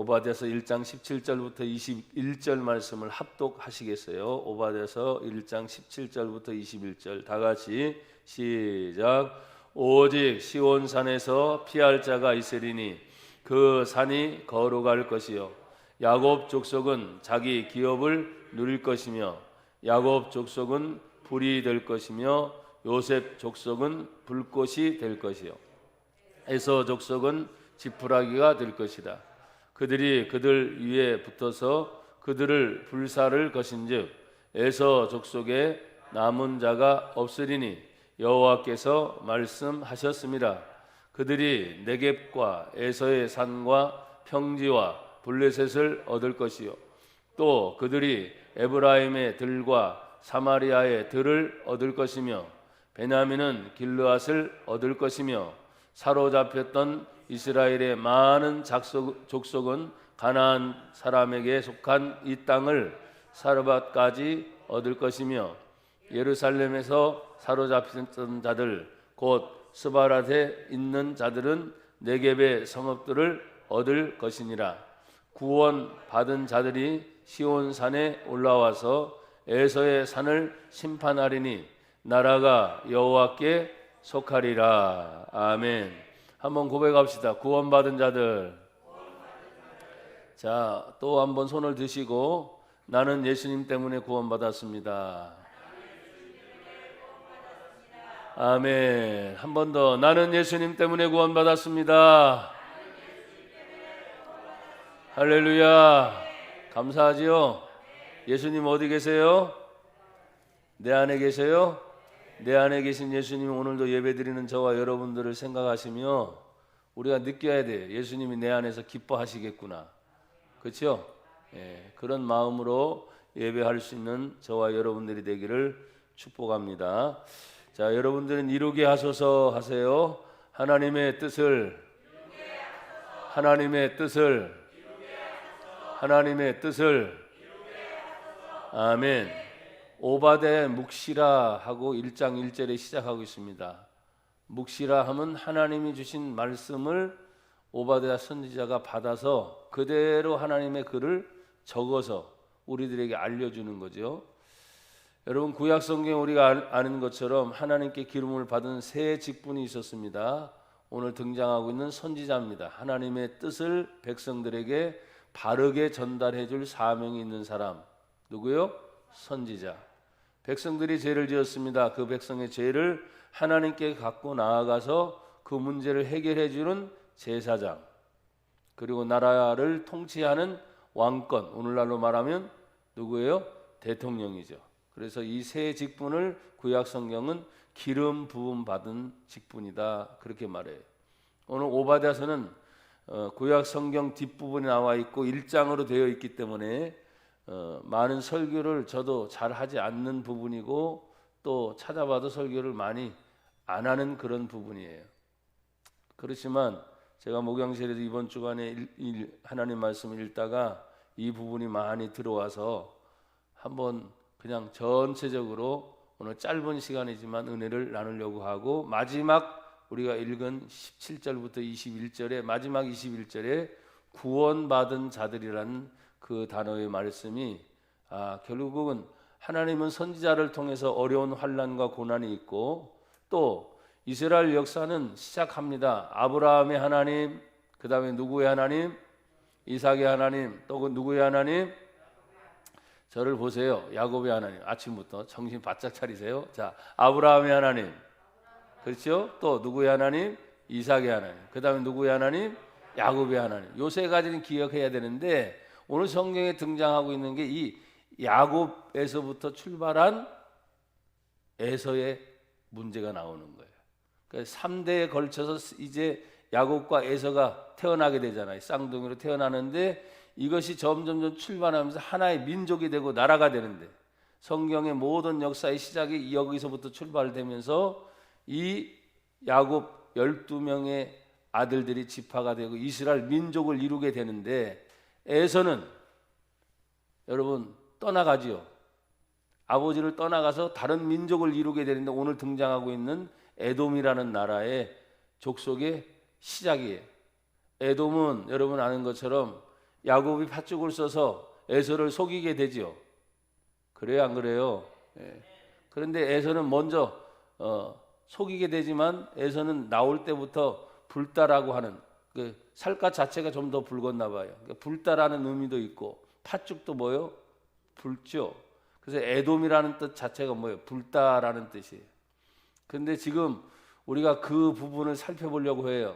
오바댜서 1장 17절부터 21절 말씀을 합독하시겠어요? 오바댜서 1장 17절부터 21절 다 같이 시작. 오직 시온산에서 피할 자가 있으리니 그 산이 거룩할 것이요 야곱 족속은 자기 기업을 누릴 것이며 야곱 족속은 불이 될 것이며 요셉 족속은 불꽃이 될 것이요 에서 족속은 지푸라기가 될 것이다. 그들이 그들 위에 붙어서 그들을 불사를 것인즉 에서 족속에 남은 자가 없으리니 여호와께서 말씀하셨습니다. 그들이 네겝과 에서의 산과 평지와 블레셋을 얻을 것이요 또 그들이 에브라임의 들과 사마리아의 들을 얻을 것이며 베냐민은 길르앗을 얻을 것이며 사로잡혔던 이스라엘의 많은 족속은 가나안 사람에게 속한 이 땅을 사르밧까지 얻을 것이며 예루살렘에서 사로잡혔던 자들 곧 스바랏에 있는 자들은 네겝의 성읍들을 얻을 것이니라. 구원 받은 자들이 시온산에 올라와서 에서의 산을 심판하리니 나라가 여호와께 속하리라. 아멘. 한번 고백합시다. 구원받은 자들. 자, 또 한번 손을 드시고 나는 예수님 때문에 구원받았습니다. 아멘. 한 번 더. 나는 예수님 때문에 구원받았습니다. 할렐루야. 감사하지요. 예수님 어디 계세요? 내 안에 계세요? 내 안에 계신 예수님이 오늘도 예배드리는 저와 여러분들을 생각하시며 우리가 느껴야 돼. 예수님이 내 안에서 기뻐하시겠구나. 그렇죠? 그런 마음으로 예배할 수 있는 저와 여러분들이 되기를 축복합니다. 자, 여러분들은 이루게 하소서 하세요. 하나님의 뜻을 아멘. 오바댜 묵시라 하고 1장 1절에 시작하고 있습니다. 묵시라 하면 하나님이 주신 말씀을 오바댜 선지자가 받아서 그대로 하나님의 글을 적어서 우리들에게 알려주는 거죠. 여러분 구약 성경에 우리가 아는 것처럼 하나님께 기름을 받은 세 직분이 있었습니다. 오늘 등장하고 있는 선지자입니다. 하나님의 뜻을 백성들에게 바르게 전달해 줄 사명이 있는 사람. 누구요? 선지자. 백성들이 죄를 지었습니다. 그 백성의 죄를 하나님께 갖고 나아가서 그 문제를 해결해 주는 제사장. 그리고 나라를 통치하는 왕권. 오늘날로 말하면 누구예요? 대통령이죠. 그래서 이 세 직분을 구약 성경은 기름 부음 받은 직분이다. 그렇게 말해요. 오늘 오바댜서는 구약 성경 뒷부분에 나와 있고 1장으로 되어 있기 때문에 많은 설교를 저도 잘 하지 않는 부분이고 또 찾아봐도 설교를 많이 안 하는 그런 부분이에요. 그렇지만 제가 목양실에서 이번 주간에 하나님 말씀을 읽다가 이 부분이 많이 들어와서 한번 그냥 전체적으로 오늘 짧은 시간이지만 은혜를 나누려고 하고 마지막 우리가 읽은 17절부터 21절에 마지막 21절에 구원받은 자들이라는 그 단어의 말씀이 결국은 하나님은 선지자를 통해서 어려운 환난과 고난이 있고 또 이스라엘 역사는 시작합니다. 아브라함의 하나님, 그 다음에 누구의 하나님? 이삭의 하나님, 또 그 누구의 하나님? 저를 보세요. 야곱의 하나님. 아침부터 정신 바짝 차리세요. 자, 아브라함의 하나님, 그렇죠? 또 누구의 하나님? 이삭의 하나님. 그 다음에 누구의 하나님? 야곱의 하나님. 요 세 가지는 기억해야 되는데 오늘 성경에 등장하고 있는 게 이 야곱에서부터 출발한 에서의 문제가 나오는 거예요. 그러니까 3대에 걸쳐서 이제 야곱과 에서가 태어나게 되잖아요. 쌍둥이로 태어나는데 이것이 점점 출발하면서 하나의 민족이 되고 나라가 되는데 성경의 모든 역사의 시작이 여기서부터 출발되면서 이 야곱 12명의 아들들이 지파가 되고 이스라엘 민족을 이루게 되는데 에서는 여러분 떠나가지요. 아버지를 떠나가서 다른 민족을 이루게 되는데 오늘 등장하고 있는 에돔이라는 나라의 족속의 시작이에요. 에돔은 여러분 아는 것처럼 야곱이 팥죽을 써서 에서를 속이게 되죠. 그래요, 안 그래요? 예. 그런데 에서는 먼저 속이게 되지만 에서는 나올 때부터 불다라고 하는 그 살갗 자체가 좀 더 붉었나 봐요. 그러니까 불다라는 의미도 있고 팥죽도 뭐요? 붉죠. 그래서 에돔이라는 뜻 자체가 뭐예요? 불다라는 뜻이에요. 그런데 지금 우리가 그 부분을 살펴보려고 해요.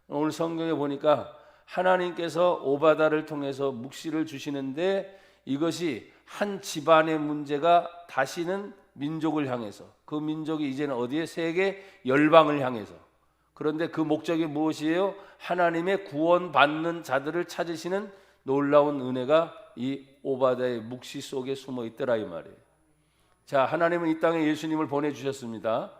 오늘 성경에 보니까 하나님께서 오바다를 통해서 묵시를 주시는데 이것이 한 집안의 문제가 다시는 민족을 향해서, 그 민족이 이제는 어디에? 세계 열방을 향해서. 그런데 그 목적이 무엇이에요? 하나님의 구원받는 자들을 찾으시는 놀라운 은혜가 이 오바다의 묵시 속에 숨어 있더라 이 말이에요. 자, 하나님은 이 땅에 예수님을 보내주셨습니다.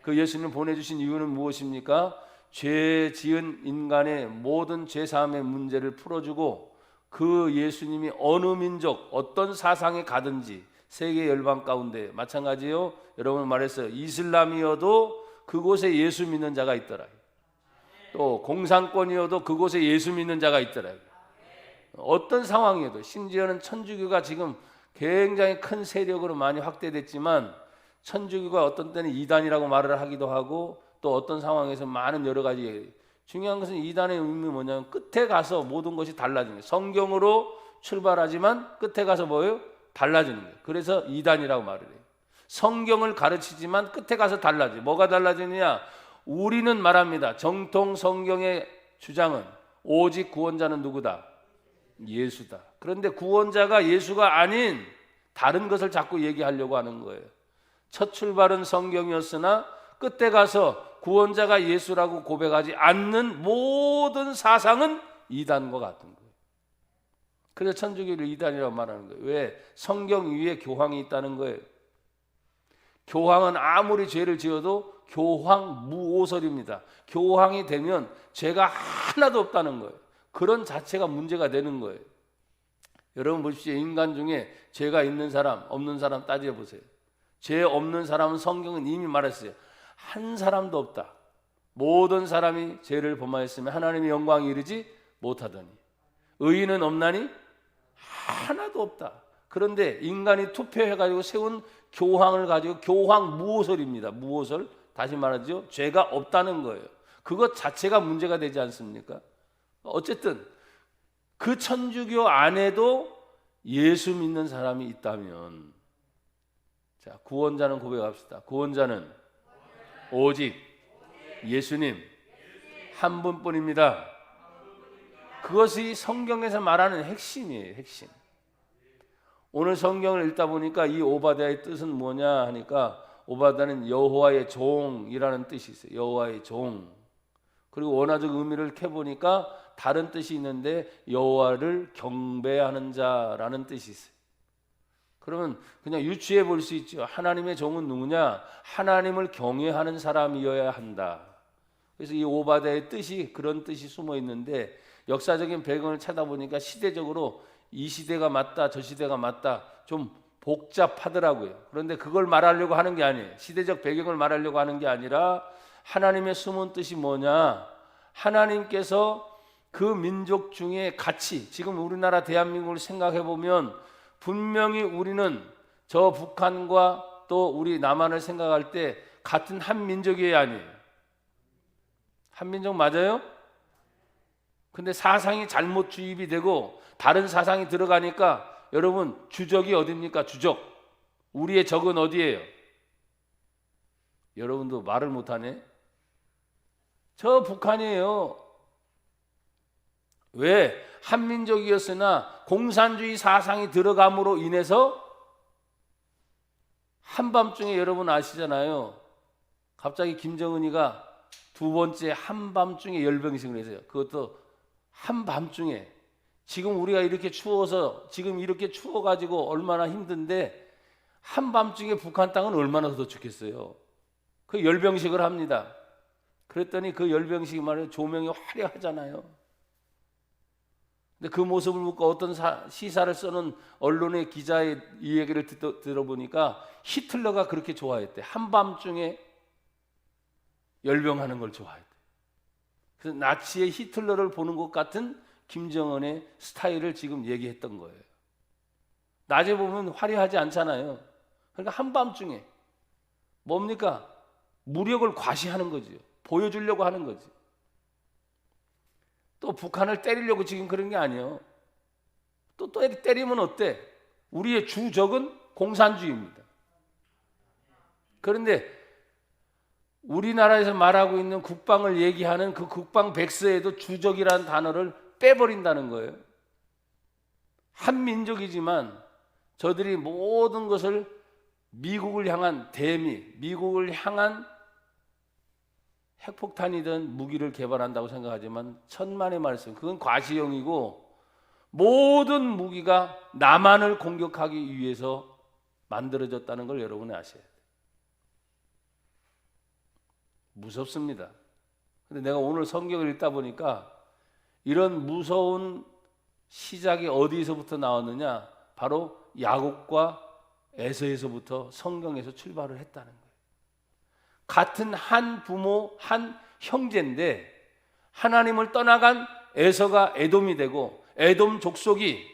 그 예수님을 보내주신 이유는 무엇입니까? 죄 지은 인간의 모든 죄사함의 문제를 풀어주고 그 예수님이 어느 민족 어떤 사상에 가든지 세계 열방 가운데 마찬가지요. 여러분 말했어요. 이슬람이어도 그곳에 예수 믿는 자가 있더라. 또 공산권이어도 그곳에 예수 믿는 자가 있더라. 어떤 상황이어도, 심지어는 천주교가 지금 굉장히 큰 세력으로 많이 확대됐지만 천주교가 어떤 때는 이단이라고 말을 하기도 하고 또 어떤 상황에서 많은 여러 가지. 중요한 것은 이단의 의미 뭐냐면 끝에 가서 모든 것이 달라지는 거예요. 성경으로 출발하지만 끝에 가서 뭐예요? 달라지는 거예요. 그래서 이단이라고 말을 해요. 성경을 가르치지만 끝에 가서 달라져요. 뭐가 달라지느냐? 우리는 말합니다. 정통 성경의 주장은 오직 구원자는 누구다? 예수다. 그런데 구원자가 예수가 아닌 다른 것을 자꾸 얘기하려고 하는 거예요. 첫 출발은 성경이었으나 끝에 가서 구원자가 예수라고 고백하지 않는 모든 사상은 이단과 같은 거예요. 그래서 천주교를 이단이라고 말하는 거예요. 왜? 성경 위에 교황이 있다는 거예요. 교황은 아무리 죄를 지어도 교황 무오설입니다. 교황이 되면 죄가 하나도 없다는 거예요. 그런 자체가 문제가 되는 거예요. 여러분 보십시오. 인간 중에 죄가 있는 사람 없는 사람 따져보세요. 죄 없는 사람은 성경은 이미 말했어요. 한 사람도 없다. 모든 사람이 죄를 범하였으면 하나님의 영광이 이르지 못하더니 의인은 없나니 하나도 없다. 그런데 인간이 투표해가지고 세운 교황을 가지고 교황 무오설입니다. 무오설. 다시 말하죠. 죄가 없다는 거예요. 그것 자체가 문제가 되지 않습니까? 어쨌든 그 천주교 안에도 예수 믿는 사람이 있다면, 자, 구원자는 고백합시다. 구원자는 오직 예수님 한 분뿐입니다. 그것이 성경에서 말하는 핵심이에요. 핵심. 오늘 성경을 읽다 보니까 이 오바다의 뜻은 뭐냐 하니까 오바다는 여호와의 종이라는 뜻이 있어요. 여호와의 종. 그리고 원어적 의미를 캐보니까 다른 뜻이 있는데 여호와를 경배하는 자라는 뜻이 있어요. 그러면 그냥 유추해 볼 수 있죠. 하나님의 종은 누구냐? 하나님을 경외하는 사람이어야 한다. 그래서 이 오바다의 뜻이 그런 뜻이 숨어 있는데 역사적인 배경을 찾아보니까 시대적으로 이 시대가 맞다 저 시대가 맞다 좀 복잡하더라고요. 그런데 그걸 말하려고 하는 게 아니에요. 시대적 배경을 말하려고 하는 게 아니라 하나님의 숨은 뜻이 뭐냐? 하나님께서 그 민족 중에 같이 지금 우리나라 대한민국을 생각해 보면 분명히 우리는 저 북한과 또 우리 남한을 생각할 때 같은 한 민족이에요, 아니에요? 한 민족 맞아요? 근데 사상이 잘못 주입이 되고 다른 사상이 들어가니까 여러분 주적이 어디입니까? 주적. 우리의 적은 어디예요? 여러분도 말을 못하네. 저 북한이에요. 왜? 한민족이었으나 공산주의 사상이 들어감으로 인해서 한밤중에 여러분 아시잖아요. 갑자기 김정은이가 두 번째 한밤중에 열병식을 했어요. 그것도 한밤중에. 지금 우리가 이렇게 추워서 지금 이렇게 추워가지고 얼마나 힘든데 한밤중에 북한 땅은 얼마나 더 춥겠어요. 그 열병식을 합니다. 그랬더니 그 열병식이 말이에요. 조명이 화려하잖아요. 근데 그 모습을 보고 어떤 시사를 쓰는 언론의 기자의 이 얘기를 들어보니까 히틀러가 그렇게 좋아했대. 한밤중에 열병하는 걸 좋아했대. 그래서 나치의 히틀러를 보는 것 같은 김정은의 스타일을 지금 얘기했던 거예요. 낮에 보면 화려하지 않잖아요. 그러니까 한밤중에 뭡니까? 무력을 과시하는 거죠. 보여주려고 하는 거지. 또 북한을 때리려고 지금 그런 게 아니에요. 또 때리면 어때? 우리의 주적은 공산주의입니다. 그런데 우리나라에서 말하고 있는 국방을 얘기하는 그 국방 백서에도 주적이라는 단어를 빼버린다는 거예요. 한 민족이지만 저들이 모든 것을 미국을 향한 대미, 미국을 향한 핵폭탄이든 무기를 개발한다고 생각하지만 천만의 말씀, 그건 과시형이고 모든 무기가 남한을 공격하기 위해서 만들어졌다는 걸 여러분이 아셔야 돼요. 무섭습니다. 근데 내가 오늘 성경을 읽다 보니까 이런 무서운 시작이 어디서부터 나왔느냐? 바로 야곱과 에서에서부터 성경에서 출발을 했다는 거예요. 같은 한 부모, 한 형제인데 하나님을 떠나간 에서가 에돔이 되고 에돔 족속이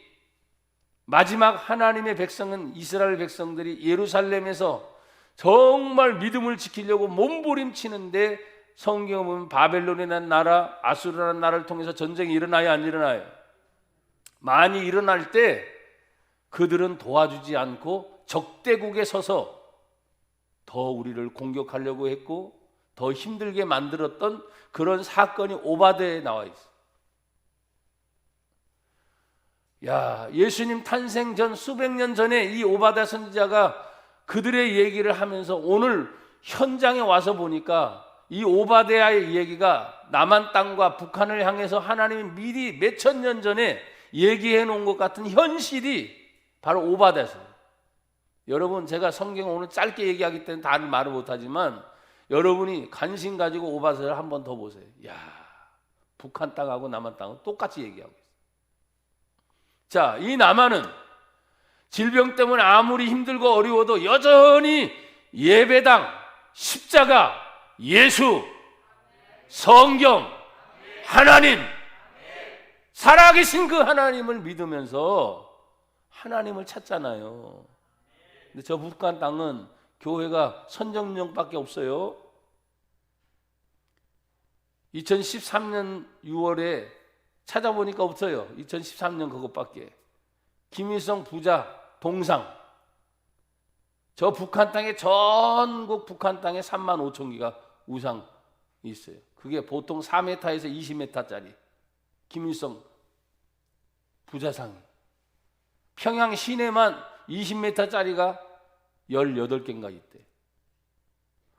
마지막 하나님의 백성은 이스라엘 백성들이 예루살렘에서 정말 믿음을 지키려고 몸부림치는데 성경에 보면 바벨론이라는 나라, 아수르라는 나라를 통해서 전쟁이 일어나요, 안 일어나요? 많이 일어날 때 그들은 도와주지 않고 적대국에 서서 더 우리를 공격하려고 했고 더 힘들게 만들었던 그런 사건이 오바댜에 나와 있어요. 야, 예수님 탄생 전 수백 년 전에 이 오바댜 선지자가 그들의 얘기를 하면서 오늘 현장에 와서 보니까 이 오바댜의 얘기가 남한 땅과 북한을 향해서 하나님이 미리 몇천 년 전에 얘기해 놓은 것 같은 현실이 바로 오바댜서예요. 여러분, 제가 성경을 오늘 짧게 얘기하기 때문에 다른 말을 못하지만 여러분이 관심 가지고 오바댜를 한 번 더 보세요. 야, 북한 땅하고 남한 땅은 똑같이 얘기하고 있어요. 자, 이 남한은 질병 때문에 아무리 힘들고 어려워도 여전히 예배당, 십자가, 예수, 성경, 하나님, 살아계신 그 하나님을 믿으면서 하나님을 찾잖아요. 근데 저 북한 땅은 교회가 선정령밖에 없어요. 2013년 6월에 찾아보니까 없어요. 2013년 그것밖에. 김일성 부자 동상, 저 북한 땅에 전국 북한 땅에 3만 5천 개가 우상이 있어요. 그게 보통 4m에서 20m짜리 김일성 부자상이. 평양 시내만 20m짜리가 18개인가 있대.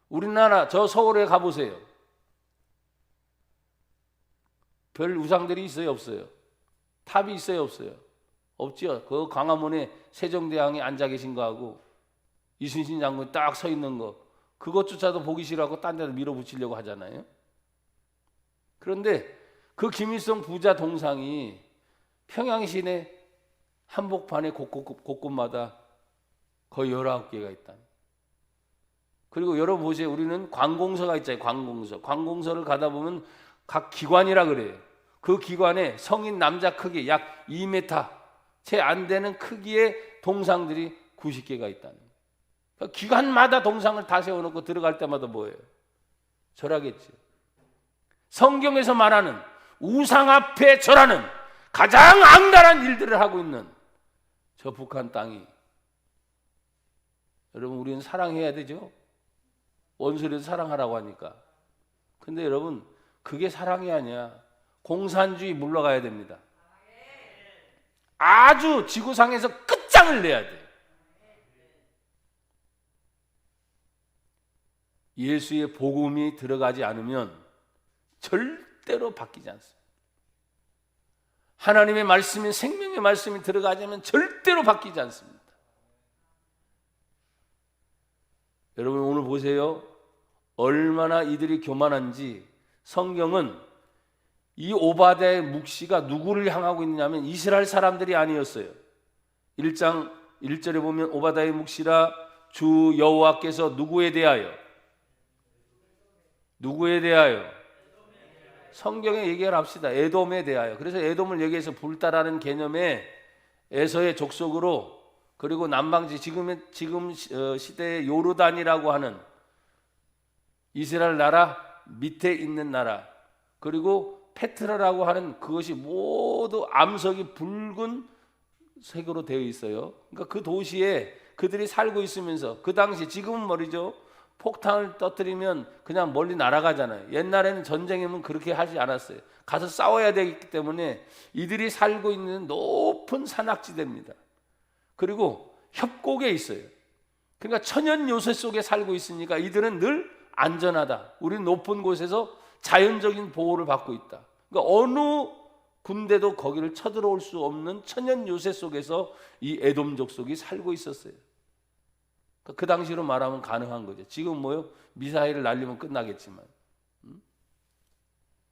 우리나라 저 서울에 가보세요. 별 우상들이 있어요, 없어요? 탑이 있어요, 없어요? 없죠. 그 광화문에 세종대왕이 앉아 계신 거하고 이순신 장군이 딱 서 있는 거, 그것조차도 보기 싫어하고 딴 데도 밀어붙이려고 하잖아요. 그런데 그 김일성 부자 동상이 평양 시내 한복판에 곳곳마다 거의 19개가 있다. 그리고 여러분 보세요. 우리는 관공서가 있잖아요. 관공서를 가다 보면 각 기관이라 그래요. 그 기관에 성인 남자 크기 약 2m 채 안 되는 크기의 동상들이 90개가 있다는 거예요. 그러니까 기관마다 동상을 다 세워놓고 들어갈 때마다 뭐예요? 절하겠죠. 성경에서 말하는 우상 앞에 절하는 가장 악랄한 일들을 하고 있는 저 북한 땅이, 여러분, 우리는 사랑해야 되죠. 원수를 사랑하라고 하니까. 근데 여러분, 그게 사랑이 아니야. 공산주의 물러가야 됩니다. 아주 지구상에서 끝장을 내야 돼. 예수의 복음이 들어가지 않으면 절대로 바뀌지 않습니다. 하나님의 말씀이, 생명의 말씀이 들어가지 않으면 절대로 바뀌지 않습니다. 여러분, 오늘 보세요. 얼마나 이들이 교만한지. 성경은 이 오바댜의 묵시가 누구를 향하고 있느냐면 이스라엘 사람들이 아니었어요. 1장 1절에 보면 오바댜의 묵시라 주 여호와께서 누구에 대하여 성경에 얘기를 합시다. 에돔에 대하여. 그래서 에돔을 여기에서 불다라는 개념의 에서의 족속으로, 그리고 남방지 지금 시대의 요르단이라고 하는 이스라엘 나라 밑에 있는 나라, 그리고 페트라라고 하는 그것이 모두 암석이 붉은 색으로 되어 있어요. 그러니까 그 도시에 그들이 살고 있으면서 그 당시, 지금은 말이죠, 폭탄을 터뜨리면 그냥 멀리 날아가잖아요. 옛날에는 전쟁이면 그렇게 하지 않았어요. 가서 싸워야 되기 때문에 이들이 살고 있는 높은 산악지대입니다. 그리고 협곡에 있어요. 그러니까 천연 요새 속에 살고 있으니까 이들은 늘 안전하다. 우리는 높은 곳에서 자연적인 보호를 받고 있다. 그러니까 어느 군대도 거기를 쳐들어올 수 없는 천연 요새 속에서 이 에돔 족속이 살고 있었어요. 그 당시로 말하면 가능한 거죠. 지금 뭐요? 미사일을 날리면 끝나겠지만,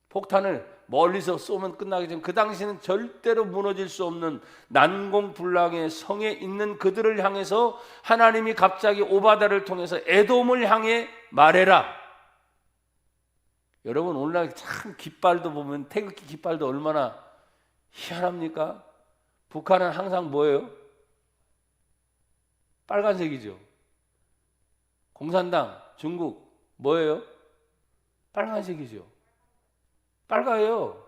폭탄을 멀리서 쏘면 끝나겠지만, 그 당시는 절대로 무너질 수 없는 난공불락의 성에 있는 그들을 향해서 하나님이 갑자기 오바다를 통해서 에돔을 향해 말해라. 여러분, 오늘날 참 깃발도 보면, 태극기 깃발도 얼마나 희한합니까? 북한은 항상 뭐예요? 빨간색이죠. 공산당, 중국 뭐예요? 빨간색이죠. 빨가요.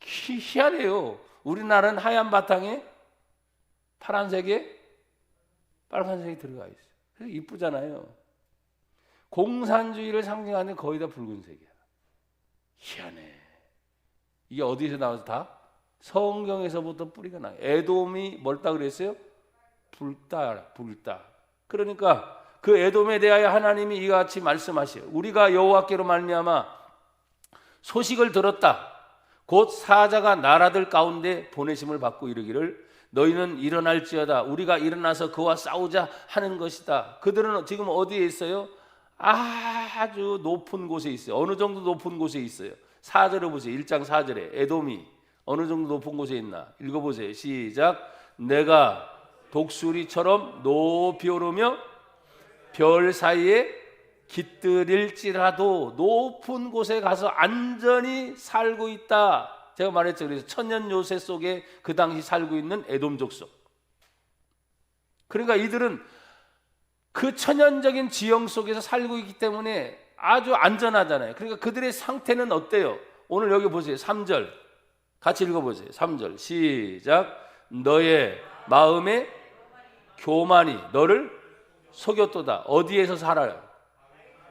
희한해요. 우리나라는 하얀 바탕에 파란색에 빨간색이 들어가 있어요. 그래서 이쁘잖아요. 공산주의를 상징하는 거의 다 붉은색이야. 희한해. 이게 어디서 나와서 다? 성경에서부터 뿌리가 나요. 에돔이 뭘다 그랬어요? 불다. 그러니까 그 에돔에 대하여 하나님이 이와 같이 말씀하시요. 우리가 여호와께로 말미암아 소식을 들었다. 곧 사자가 나라들 가운데 보내심을 받고 이르기를 너희는 일어날지어다. 우리가 일어나서 그와 싸우자 하는 것이다. 그들은 지금 어디에 있어요? 아주 높은 곳에 있어요. 어느 정도 높은 곳에 있어요. 4절을 보세요. 1장 4절에 에돔이 어느 정도 높은 곳에 있나? 읽어보세요. 시작. 내가 독수리처럼 높이 오르며 별 사이에 깃들일지라도 높은 곳에 가서 안전히 살고 있다. 제가 말했죠. 그래서 천년 요새 속에 그 당시 살고 있는 에돔 족속. 그러니까 이들은 그 천연적인 지형 속에서 살고 있기 때문에 아주 안전하잖아요. 그러니까 그들의 상태는 어때요? 오늘 여기 보세요. 3절 같이 읽어보세요. 3절 시작. 너의 마음의 교만이 너를 속였도다. 어디에서 살아요?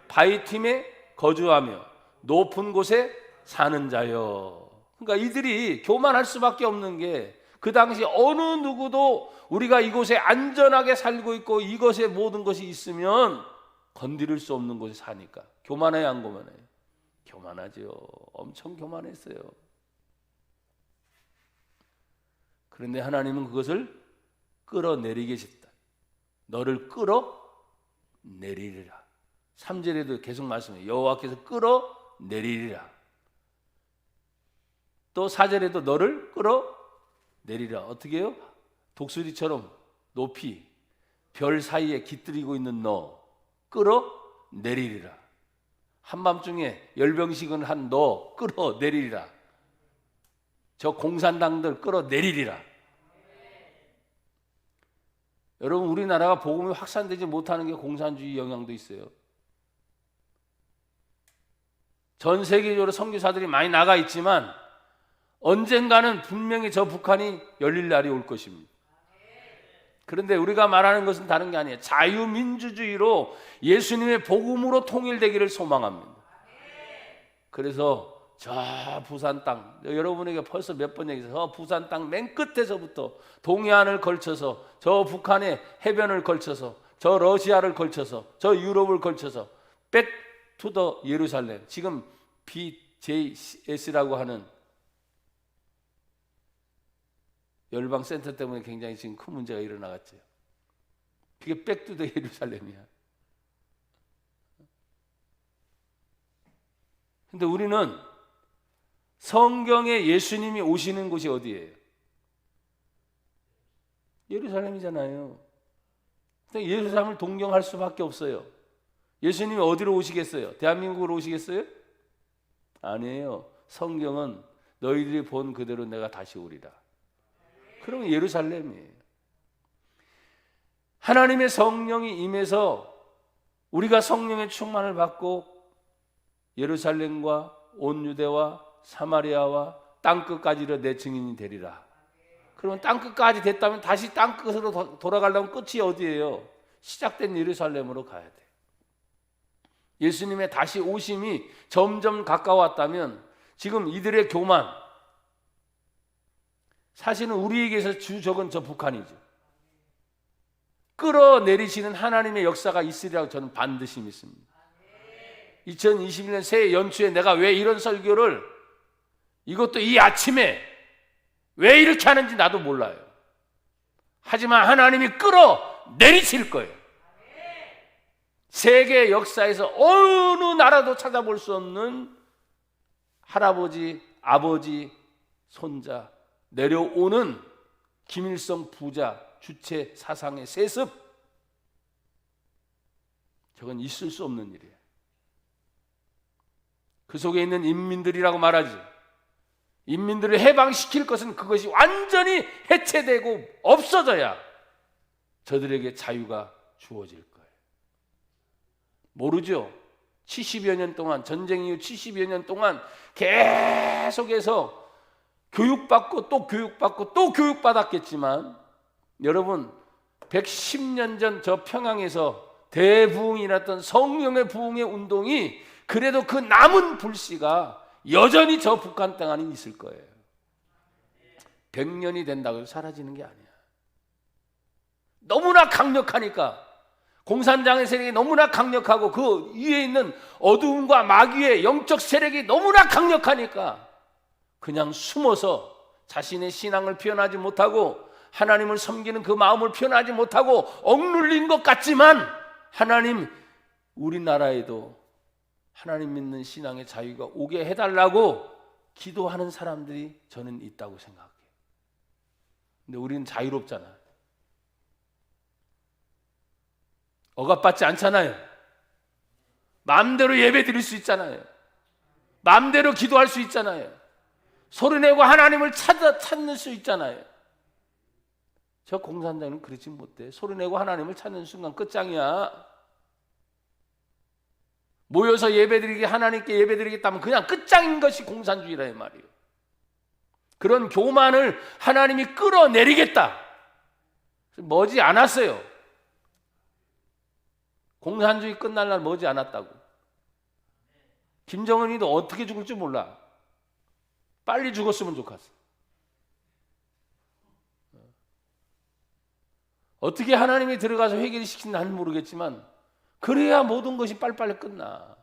바위팀에 거주하며 높은 곳에 사는 자요. 그러니까 이들이 교만할 수밖에 없는 게 그 당시 어느 누구도 우리가 이곳에 안전하게 살고 있고 이것에 모든 것이 있으면 건드릴 수 없는 곳에 사니까. 교만해요, 안 교만해요? 교만하죠. 엄청 교만했어요. 그런데 하나님은 그것을 끌어내리게 하셨다. 너를 끌어내리리라. 3절에도 계속 말씀해요. 여호와께서 끌어내리리라. 또 4절에도 너를 끌어내리라. 어떻게 해요? 독수리처럼 높이 별 사이에 깃들이고 있는 너 끌어내리리라. 한밤중에 열병식은 한 너 끌어내리리라. 저 공산당들 끌어내리리라. 여러분, 우리나라가 복음이 확산되지 못하는 게 공산주의 영향도 있어요. 전 세계적으로 선교사들이 많이 나가 있지만 언젠가는 분명히 저 북한이 열릴 날이 올 것입니다. 그런데 우리가 말하는 것은 다른 게 아니에요. 자유민주주의로 예수님의 복음으로 통일되기를 소망합니다. 그래서 저 부산 땅, 여러분에게 벌써 몇 번 얘기해서 부산 땅 맨 끝에서부터 동해안을 걸쳐서 저 북한의 해변을 걸쳐서 저 러시아를 걸쳐서 저 유럽을 걸쳐서 백 투 더 예루살렘, 지금 BJS라고 하는 열방센터 때문에 굉장히 지금 큰 문제가 일어나갔죠. 그게 백 투 더 예루살렘이야. 근데 우리는 성경에 예수님이 오시는 곳이 어디예요? 예루살렘이잖아요. 근데 예루살렘을 동경할 수밖에 없어요. 예수님이 어디로 오시겠어요? 대한민국으로 오시겠어요? 아니에요. 성경은 너희들이 본 그대로 내가 다시 오리라. 그러면 예루살렘이에요. 하나님의 성령이 임해서 우리가 성령의 충만을 받고 예루살렘과 온 유대와 사마리아와 땅끝까지로 내 증인이 되리라. 그러면 땅끝까지 됐다면 다시 땅끝으로 돌아가려면 끝이 어디예요? 시작된 예루살렘으로 가야 돼. 예수님의 다시 오심이 점점 가까웠다면 지금 이들의 교만, 사실은 우리에게서 주적은 저 북한이죠. 끌어내리시는 하나님의 역사가 있으리라고 저는 반드시 믿습니다. 2021년 새해 연초에 내가 왜 이런 설교를, 이것도 이 아침에 왜 이렇게 하는지 나도 몰라요. 하지만 하나님이 끌어내리실 거예요. 세계 역사에서 어느 나라도 찾아볼 수 없는 할아버지, 아버지, 손자 내려오는 김일성 부자 주체 사상의 세습, 저건 있을 수 없는 일이에요. 그 속에 있는 인민들이라고 말하지. 인민들을 해방시킬 것은 그것이 완전히 해체되고 없어져야 저들에게 자유가 주어질 거예요. 모르죠? 70여 년 동안, 전쟁 이후 70여 년 동안 계속해서 교육받고 또 교육받고 또 교육받았겠지만, 여러분 110년 전 저 평양에서 대부흥이 일어났던 성령의 부흥의 운동이 그래도 그 남은 불씨가 여전히 저 북한 땅 안에 있을 거예요. 100년이 된다고 해서 사라지는 게 아니야. 너무나 강력하니까, 공산당의 세력이 너무나 강력하고 그 위에 있는 어두움과 마귀의 영적 세력이 너무나 강력하니까 그냥 숨어서 자신의 신앙을 표현하지 못하고 하나님을 섬기는 그 마음을 표현하지 못하고 억눌린 것 같지만, 하나님 우리나라에도 하나님 믿는 신앙의 자유가 오게 해달라고 기도하는 사람들이 저는 있다고 생각해요. 근데 우리는 자유롭잖아. 억압받지 않잖아요. 마음대로 예배 드릴 수 있잖아요. 마음대로 기도할 수 있잖아요. 소리내고 하나님을 찾는 수 있잖아요. 저 공산당은 그러지 못해. 소리내고 하나님을 찾는 순간 끝장이야. 모여서 예배드리게, 하나님께 예배드리겠다면 그냥 끝장인 것이 공산주의라 이 말이에요. 그런 교만을 하나님이 끌어내리겠다. 머지 않았어요. 공산주의 끝날 날 머지 않았다고. 김정은이도 어떻게 죽을지 몰라. 빨리 죽었으면 좋겠어. 어떻게 하나님이 들어가서 해결시키는지 나는 모르겠지만 그래야 모든 것이 빨리빨리 끝나.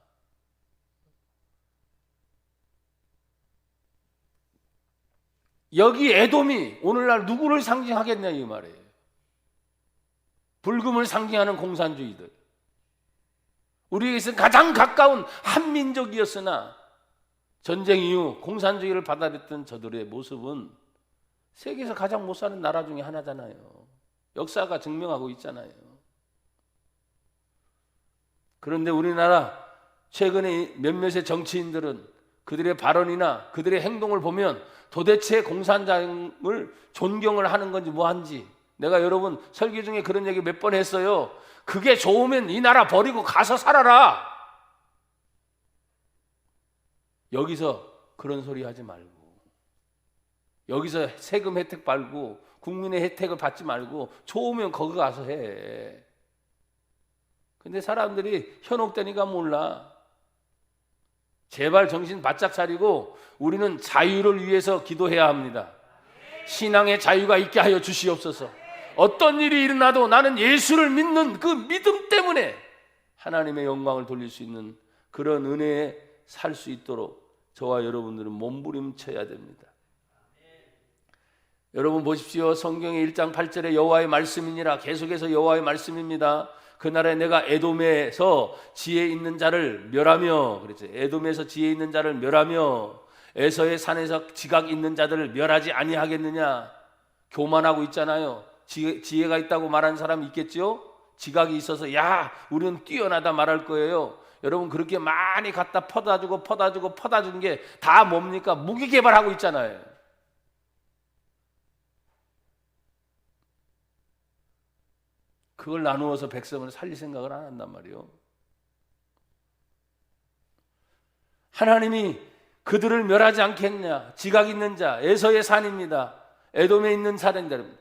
여기 에돔이 오늘날 누구를 상징하겠냐 이 말이에요. 불금을 상징하는 공산주의들. 우리에게서 가장 가까운 한민족이었으나 전쟁 이후 공산주의를 받아들였던 저들의 모습은 세계에서 가장 못 사는 나라 중에 하나잖아요. 역사가 증명하고 있잖아요. 그런데 우리나라 최근에 몇몇의 정치인들은 그들의 발언이나 그들의 행동을 보면 도대체 공산당을 존경을 하는 건지 뭐한지, 내가 여러분 설교 중에 그런 얘기 몇 번 했어요. 그게 좋으면 이 나라 버리고 가서 살아라. 여기서 그런 소리 하지 말고, 여기서 세금 혜택 받고 국민의 혜택을 받지 말고 좋으면 거기 가서 해. 근데 사람들이 현혹되니까 몰라. 제발 정신 바짝 차리고 우리는 자유를 위해서 기도해야 합니다. 신앙의 자유가 있게 하여 주시옵소서. 어떤 일이 일어나도 나는 예수를 믿는 그 믿음 때문에 하나님의 영광을 돌릴 수 있는 그런 은혜에 살 수 있도록 저와 여러분들은 몸부림쳐야 됩니다. 여러분 보십시오. 성경의 1장 8절에 여호와의 말씀이니라, 계속해서 여호와의 말씀입니다. 그날에 내가 에돔에서 지혜 있는 자를 멸하며, 그랬죠. 에돔에서 지혜 있는 자를 멸하며 에서의 산에서 지각 있는 자들을 멸하지 아니하겠느냐. 교만하고 있잖아요. 지혜가 있다고 말하는 사람이 있겠죠. 지각이 있어서 야 우리는 뛰어나다 말할 거예요. 여러분 그렇게 많이 갖다 퍼다 준 게 다 뭡니까? 무기 개발하고 있잖아요. 그걸 나누어서 백성을 살릴 생각을 안 한단 말이에요. 하나님이 그들을 멸하지 않겠냐? 지각 있는 자, 에서의 산입니다. 에돔에 있는 사람들입니다.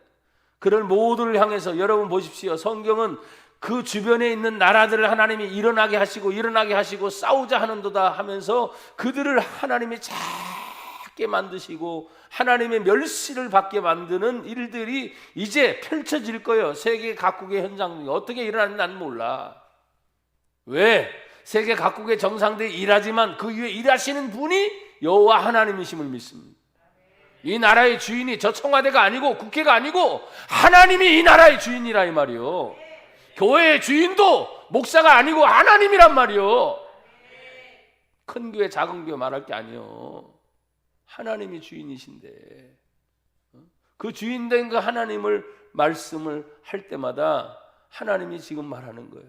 그를 모두를 향해서 여러분 보십시오. 성경은 그 주변에 있는 나라들을 하나님이 일어나게 하시고 싸우자 하는도다 하면서 그들을 하나님이 작게 만드시고 하나님의 멸시를 받게 만드는 일들이 이제 펼쳐질 거예요. 세계 각국의 현장 중에 어떻게 일어나는지 난 몰라. 왜? 세계 각국의 정상들이 일하지만 그 위에 일하시는 분이 여호와 하나님이심을 믿습니다. 이 나라의 주인이 저 청와대가 아니고 국회가 아니고 하나님이 이 나라의 주인이라 이 말이요. 교회의 주인도 목사가 아니고 하나님이란 말이요. 큰 교회 작은 교회 말할 게 아니요. 하나님이 주인이신데 그 주인된 그 하나님을 말씀을 할 때마다 하나님이 지금 말하는 거예요.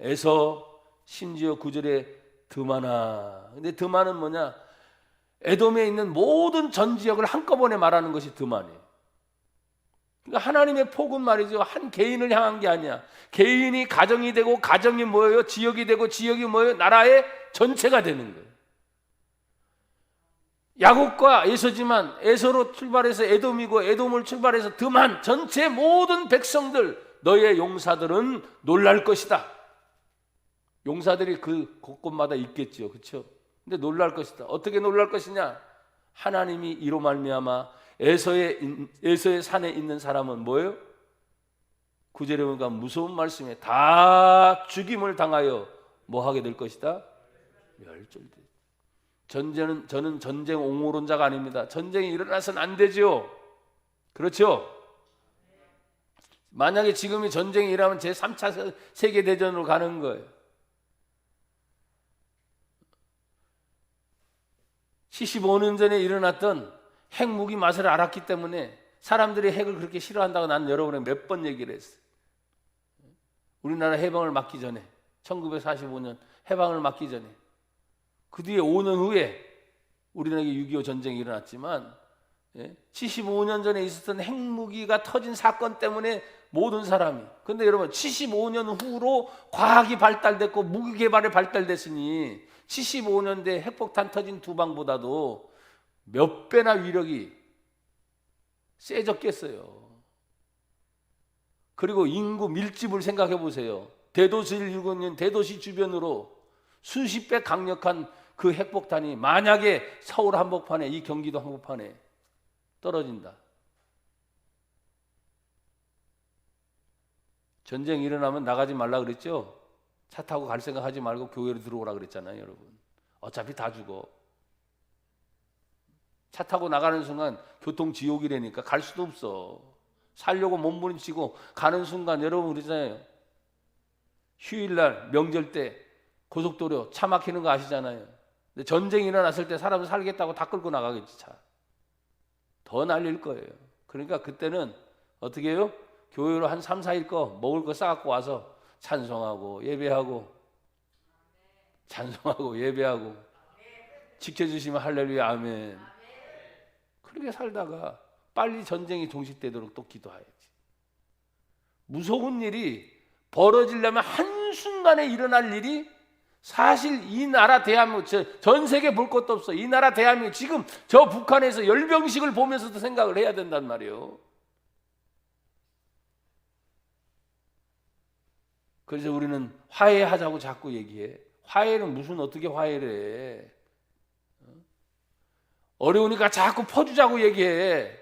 에돔에서 심지어 9절에 드마나. 근데 드마는 뭐냐? 에돔에 있는 모든 전 지역을 한꺼번에 말하는 것이 드마니에요. 그러니까 하나님의 폭은 말이죠. 한 개인을 향한 게 아니야. 개인이 가정이 되고 가정이 뭐예요? 지역이 되고 지역이 뭐예요? 나라의 전체가 되는 거예요. 야곱과 에서지만 에서로 출발해서 에돔이고 에돔을 출발해서 드만 전체 모든 백성들 너의 용사들은 놀랄 것이다. 용사들이 그 곳곳마다 있겠죠. 그렇죠? 근데 놀랄 것이다. 어떻게 놀랄 것이냐? 하나님이 이로 말미암아 에서의 산에 있는 사람은 뭐예요? 9절에 보니까 무서운 말씀에 다 죽임을 당하여 뭐 하게 될 것이다? 멸절돼. 저는 전쟁 옹호론자가 아닙니다. 전쟁이 일어나서는 안 되죠. 그렇죠? 만약에 지금이 전쟁이 일어나면 제3차 세계대전으로 가는 거예요. 75년 전에 일어났던 핵무기 맛을 알았기 때문에 사람들이 핵을 그렇게 싫어한다고 나는 여러분에게 몇 번 얘기를 했어요. 우리나라 해방을 맞기 전에 1945년 해방을 맞기 전에 그 뒤에 5년 후에 우리나라에 6.25 전쟁이 일어났지만 75년 전에 있었던 핵무기가 터진 사건 때문에 모든 사람이 근데 여러분 75년 후로 과학이 발달됐고 무기 개발이 발달됐으니 75년대 핵폭탄 터진 두 방보다도 몇 배나 위력이 세졌겠어요. 그리고 인구 밀집을 생각해 보세요. 대도시를 이루고 있는 대도시 주변으로 수십 배 강력한 그 핵폭탄이 만약에 서울 한복판에 이 경기도 한복판에 떨어진다. 전쟁이 일어나면 나가지 말라 그랬죠? 차 타고 갈 생각하지 말고 교회로 들어오라 그랬잖아요, 여러분. 어차피 다 죽어. 차 타고 나가는 순간 교통지옥이라니까 갈 수도 없어. 살려고 몸부림치고 가는 순간 여러분 그러잖아요. 휴일날 명절 때 고속도로 차 막히는 거 아시잖아요. 근데 전쟁이 일어났을 때 사람을 살겠다고 다 끌고 나가겠지 차. 더 날릴 거예요. 그러니까 그때는 어떻게 해요? 교회로 한 3, 4일 거 먹을 거 싸갖고 와서 찬송하고 예배하고 지켜주시면 할렐루야 아멘. 그렇게 살다가 빨리 전쟁이 종식되도록 또 기도해야지. 무서운 일이 벌어지려면 한순간에 일어날 일이 사실 이 나라 대한민국 전 세계 볼 것도 없어. 이 나라 대한민국 지금 저 북한에서 열병식을 보면서도 생각을 해야 된단 말이에요. 그래서 우리는 화해하자고 자꾸 얘기해. 화해는 무슨 어떻게 화해를 해. 어려우니까 자꾸 퍼주자고 얘기해.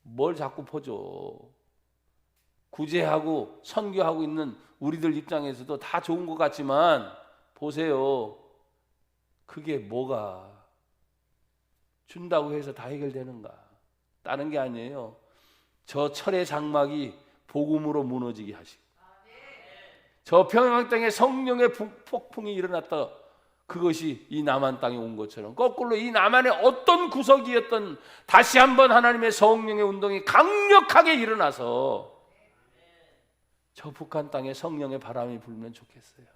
뭘 자꾸 퍼줘. 구제하고 선교하고 있는 우리들 입장에서도 다 좋은 것 같지만 보세요. 그게 뭐가 준다고 해서 다 해결되는가? 다른 게 아니에요. 저 철의 장막이 복음으로 무너지게 하시고 저 평양 땅에 성령의 폭풍이 일어났다. 그것이 이 남한 땅에 온 것처럼 거꾸로 이 남한의 어떤 구석이었던 다시 한번 하나님의 성령의 운동이 강력하게 일어나서 저 북한 땅에 성령의 바람이 불면 좋겠어요.